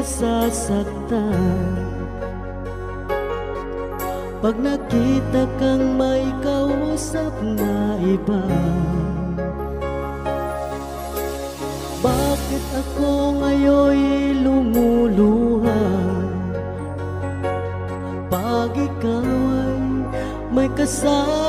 nasasaktan pag nakita kang may kausap na iba. Bakit ako ngayon'y lumuluha pag ikaw ay may kasama?